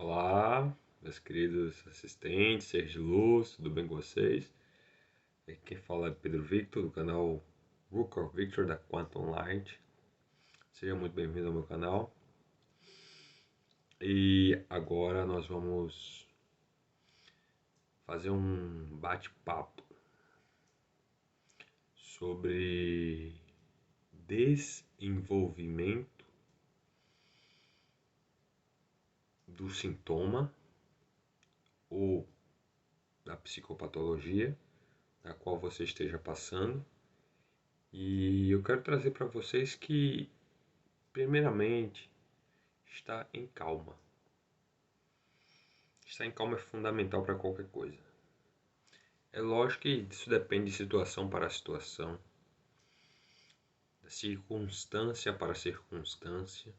Olá, meus queridos assistentes, seres de luz, tudo bem com vocês? Aqui quem fala é Pedro Victor, do canal Book of Victor da Quantum Light. Seja muito bem-vindo ao meu canal. E agora nós vamos fazer um bate-papo sobre desenvolvimento do sintoma ou da psicopatologia na qual você esteja passando. E eu quero trazer para vocês que, primeiramente, estar em calma. Estar em calma é fundamental para qualquer coisa. É lógico que isso depende de situação para situação, da circunstância para circunstância,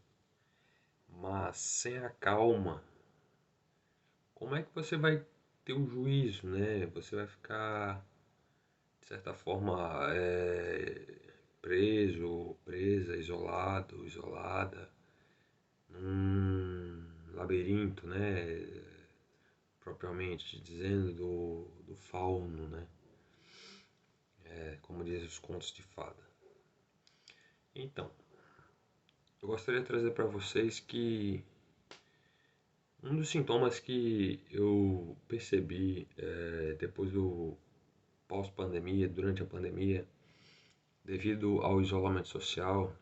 mas sem a calma, como é que você vai ter o juízo, né? Você vai ficar, de certa forma, preso, presa, isolado, isolada, num labirinto, né? Propriamente dizendo do fauno, né? Como diz os contos de fada. Então, eu gostaria de trazer para vocês que um dos sintomas que eu percebi depois do pós-pandemia, durante a pandemia, devido ao isolamento social,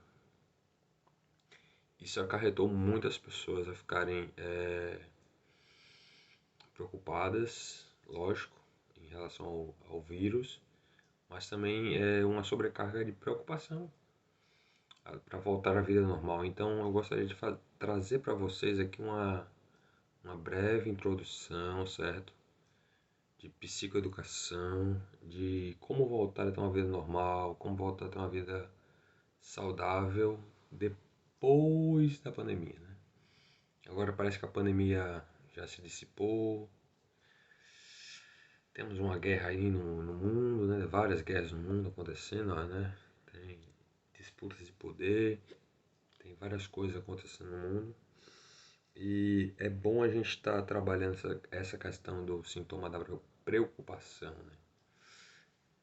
isso acarretou muitas pessoas a ficarem preocupadas, lógico, em relação ao vírus, mas também uma sobrecarga de preocupação para voltar à vida normal. Então eu gostaria de trazer para vocês aqui uma breve introdução, certo? De psicoeducação, de como voltar a ter uma vida normal, como voltar a ter uma vida saudável depois da pandemia, né? Agora parece que a pandemia já se dissipou, temos uma guerra aí no mundo, né? Várias guerras no mundo acontecendo, né? Tem disputas de poder, tem várias coisas acontecendo no mundo. E é bom a gente estar trabalhando essa questão do sintoma da preocupação, né?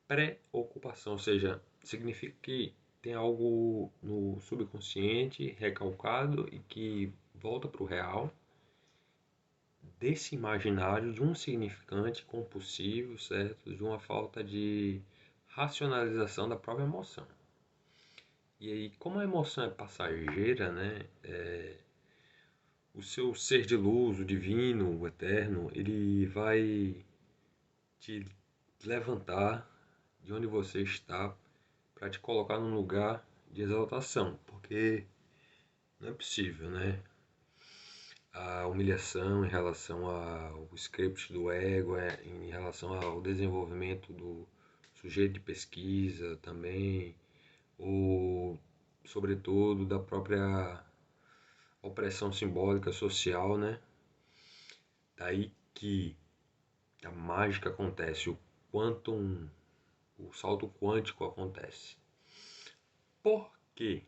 Preocupação, ou seja, significa que tem algo no subconsciente recalcado e que volta para o real desse imaginário de um significante compulsivo, certo? De uma falta de racionalização da própria emoção. E aí, como a emoção é passageira, né? O seu ser de luz, o divino, o eterno, ele vai te levantar de onde você está para te colocar num lugar de exaltação, porque não é possível, né? A humilhação em relação ao script do ego, em relação ao desenvolvimento do sujeito de pesquisa também, ou sobretudo da própria opressão simbólica social, né? Daí que a mágica acontece, o salto quântico acontece. Por quê?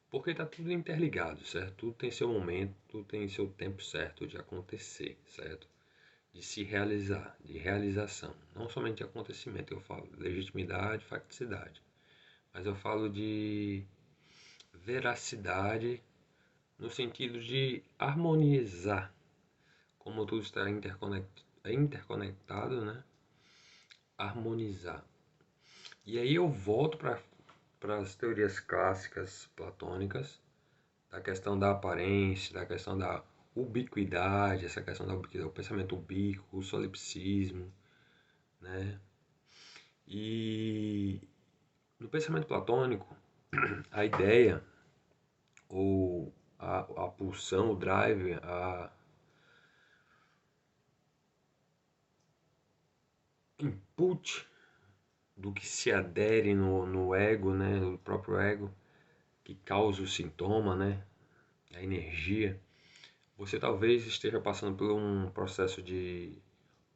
Porque está tudo interligado, certo? Tudo tem seu momento, tudo tem seu tempo certo de acontecer, certo? De se realizar, de realização. Não somente de acontecimento, eu falo de legitimidade, facticidade. Mas eu falo de veracidade no sentido de harmonizar. Como tudo está interconectado, né? Harmonizar. E aí eu volto para as teorias clássicas platônicas, da questão da aparência, da questão da ubiquidade, essa questão da ubiquidade, o pensamento ubíquo, o solipsismo, né? E no pensamento platônico, a ideia ou a pulsão, o drive, a input do que se adere no ego, né, no próprio ego, que causa o sintoma, né, a energia. Você talvez esteja passando por um processo de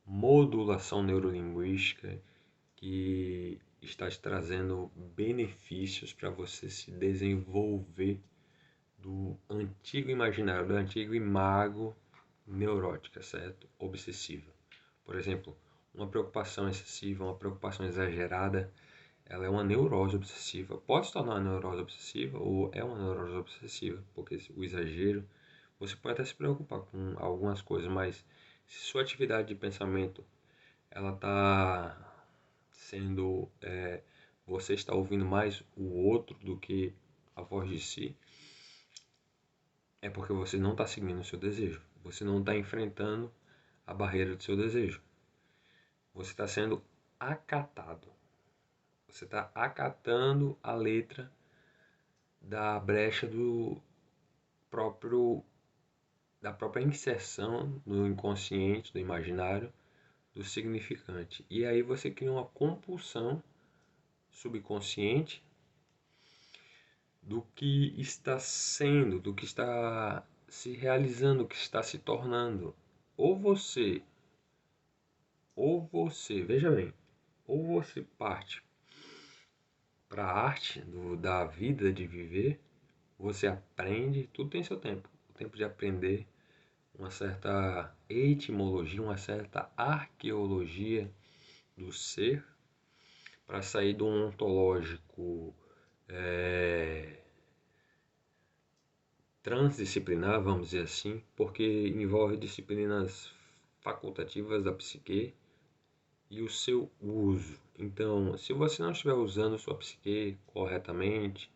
modulação neurolinguística que está te trazendo benefícios para você se desenvolver do antigo imaginário, do antigo imago neurótica, certo? Obsessiva. Por exemplo, uma preocupação excessiva, uma preocupação exagerada, ela é uma neurose obsessiva. Pode se tornar uma neurose obsessiva ou é uma neurose obsessiva, porque o exagero, você pode até se preocupar com algumas coisas, mas se sua atividade de pensamento ela está sendo, você está ouvindo mais o outro do que a voz de si, é porque você não está seguindo o seu desejo. Você não está enfrentando a barreira do seu desejo. Você está sendo acatado. Você está acatando a letra da brecha próprio da própria inserção no inconsciente, do imaginário, do significante. E aí você cria uma compulsão subconsciente do que está sendo, do que está se realizando, do que está se tornando. Ou veja bem, ou você parte para a arte da vida de viver, você aprende, tudo tem seu tempo. O tempo de aprender, uma certa etimologia, uma certa arqueologia do ser, para sair do ontológico transdisciplinar, vamos dizer assim, porque envolve disciplinas facultativas da psique e o seu uso. Então, se você não estiver usando sua psique corretamente,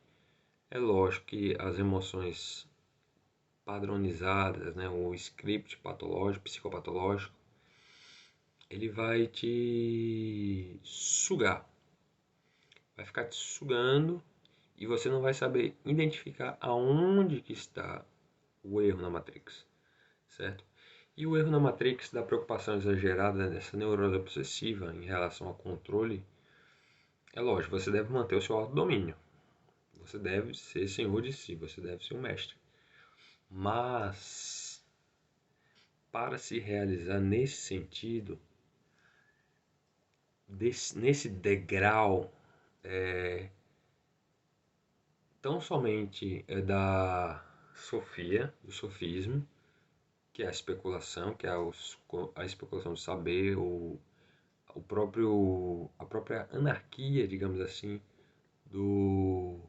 é lógico que as emoções padronizadas, né, o script patológico, psicopatológico, ele vai te sugar, vai ficar te sugando e você não vai saber identificar aonde que está o erro na Matrix, certo? E o erro na Matrix da preocupação exagerada dessa neurose obsessiva em relação ao controle, é lógico, você deve manter o seu autodomínio. Você deve ser senhor de si, você deve ser um mestre. Mas, para se realizar nesse sentido, nesse degrau, tão somente da sofia, do sofismo, que é a especulação, que é a especulação do saber, a própria anarquia, digamos assim, do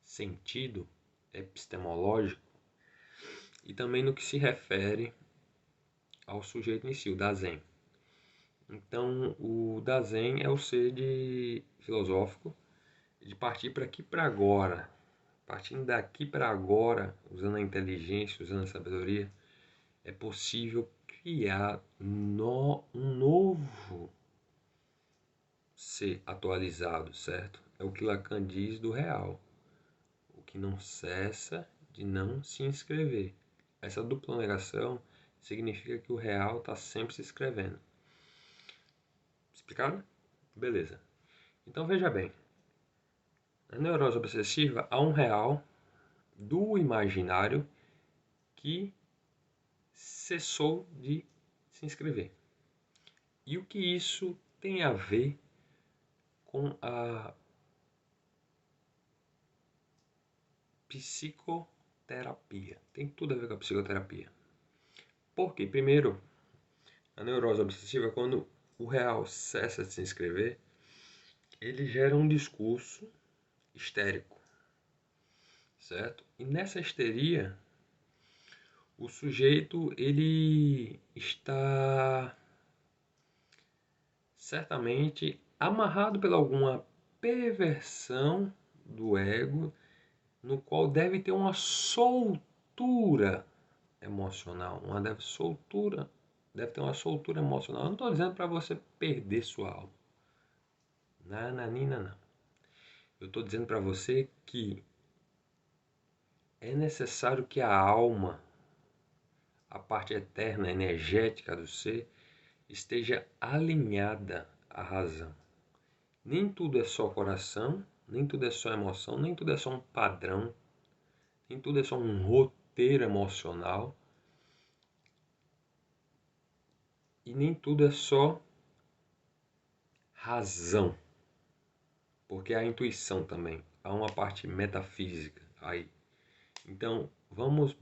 sentido epistemológico, e também no que se refere ao sujeito em si, o Dasein. Então, o Dasein é o ser filosófico de partir para aqui para agora, partindo daqui para agora, usando a inteligência, usando a sabedoria, é possível criar um novo ser atualizado, certo? É o que Lacan diz do real, o que não cessa de não se inscrever. Essa dupla negação significa que o real está sempre se escrevendo. Explicado? Beleza. Então veja bem, na neurose obsessiva há um real do imaginário que cessou de se inscrever. E o que isso tem a ver com a psicoterapia? Tem tudo a ver com a psicoterapia. Porque, primeiro, a neurose obsessiva, quando o real cessa de se inscrever, ele gera um discurso histérico, certo? E nessa histeria, o sujeito ele está certamente amarrado pela alguma perversão do ego, no qual deve ter uma soltura emocional, deve ter uma soltura emocional. Eu não estou dizendo para você perder sua alma, nananina, não. Eu estou dizendo para você que é necessário que a alma, a parte eterna, energética do ser, esteja alinhada à razão. Nem tudo é só coração, nem tudo é só emoção, nem tudo é só um padrão, nem tudo é só um roteiro emocional, e nem tudo é só razão, porque há intuição também, há uma parte metafísica aí. Então, vamos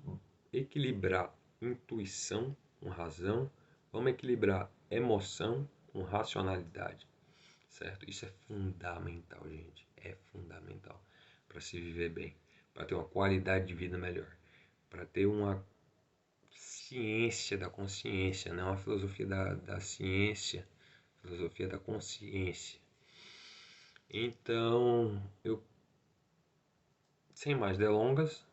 equilibrar intuição com razão, vamos equilibrar emoção com racionalidade, certo? Isso é fundamental, gente, é fundamental para se viver bem, para ter uma qualidade de vida melhor, para ter uma ciência da consciência, não a filosofia da ciência, filosofia da consciência. Então, sem mais delongas,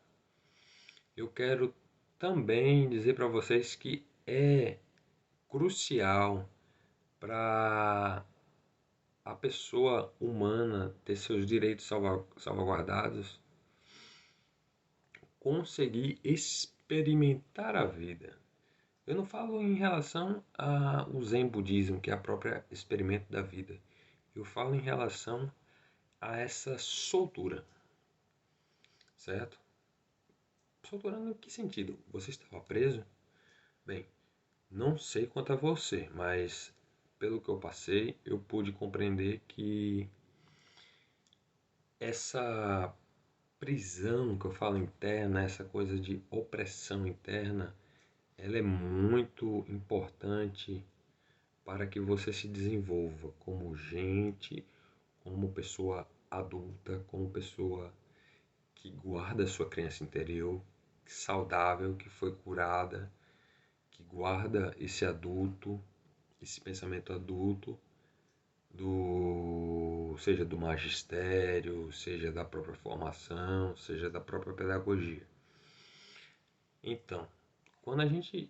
eu quero também dizer para vocês que é crucial para a pessoa humana ter seus direitos salvaguardados, conseguir experimentar a vida. Eu não falo em relação ao Zen budismo, que é a própria experimento da vida. Eu falo em relação a essa soltura, certo? Soltura no que sentido? Você estava preso? Bem, não sei quanto a você, mas pelo que eu passei, eu pude compreender que essa prisão que eu falo interna, essa coisa de opressão interna, ela é muito importante para que você se desenvolva como gente, como pessoa adulta, como pessoa que guarda a sua criança interior, saudável, que foi curada, que guarda esse adulto, esse pensamento adulto, seja do magistério, seja da própria formação, seja da própria pedagogia. Então, quando a gente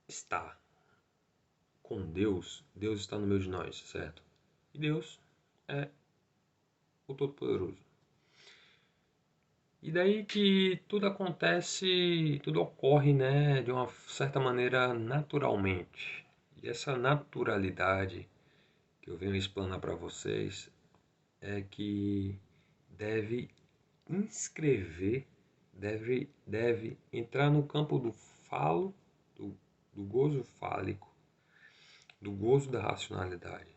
está com Deus, Deus está no meio de nós, certo? E Deus é o Todo-Poderoso. E daí que tudo acontece, tudo ocorre, né, de uma certa maneira naturalmente. E essa naturalidade que eu venho explanar para vocês é que deve inscrever, deve entrar no campo do falo, do gozo fálico, do gozo da racionalidade.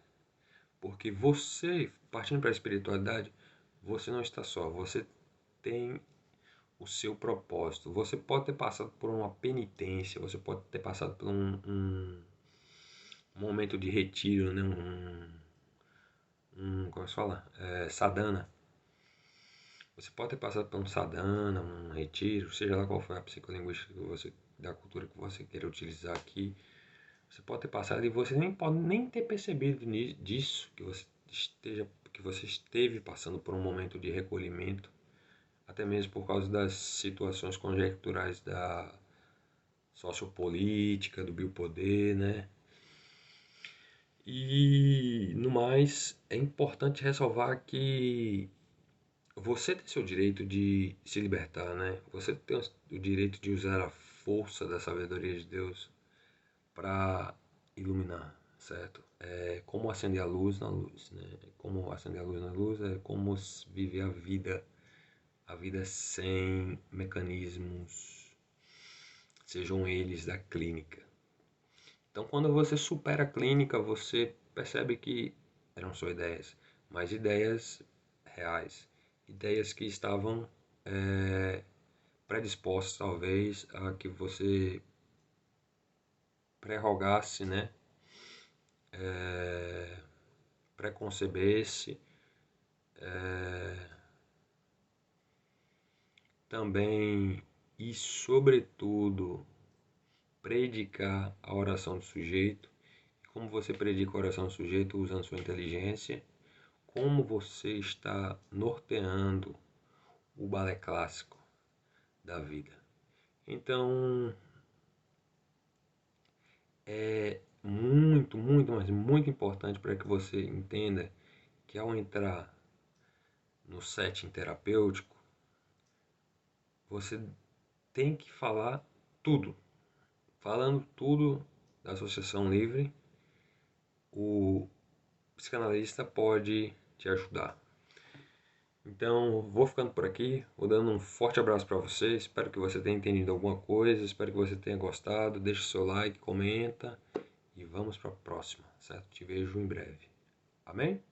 Porque você, partindo para a espiritualidade, você não está só, você tem o seu propósito. Você pode ter passado por uma penitência, você pode ter passado por um momento de retiro, né? Como se fala? Sadhana. Você pode ter passado por um sadhana, um retiro, seja lá qual for a psicolinguística da cultura que você queira utilizar aqui. Você pode ter passado e você nem pode nem ter percebido disso, que você esteve passando por um momento de recolhimento, até mesmo por causa das situações conjecturais da sociopolítica, do biopoder, né? E, no mais, é importante ressalvar que você tem seu direito de se libertar, né? Você tem o direito de usar a força da sabedoria de Deus para iluminar, certo? É como acender a luz na luz, né? Como acender a luz na luz é como viver a vida sem mecanismos, sejam eles da clínica. Então, quando você supera a clínica, você percebe que eram só ideias, mas ideias reais, ideias que estavam predispostas, talvez, a que você prerrogasse, né? Preconcebesse, também e, sobretudo, predicar a oração do sujeito. Como você predica a oração do sujeito usando sua inteligência, como você está norteando o balé clássico da vida. Então, é muito, muito, mas muito importante para que você entenda que ao entrar no setting terapêutico, você tem que falar tudo. Falando tudo da associação livre, o psicanalista pode te ajudar. Então, vou ficando por aqui, vou dando um forte abraço para você, espero que você tenha entendido alguma coisa, espero que você tenha gostado, deixa o seu like, comenta e vamos para a próxima, certo? Te vejo em breve. Amém?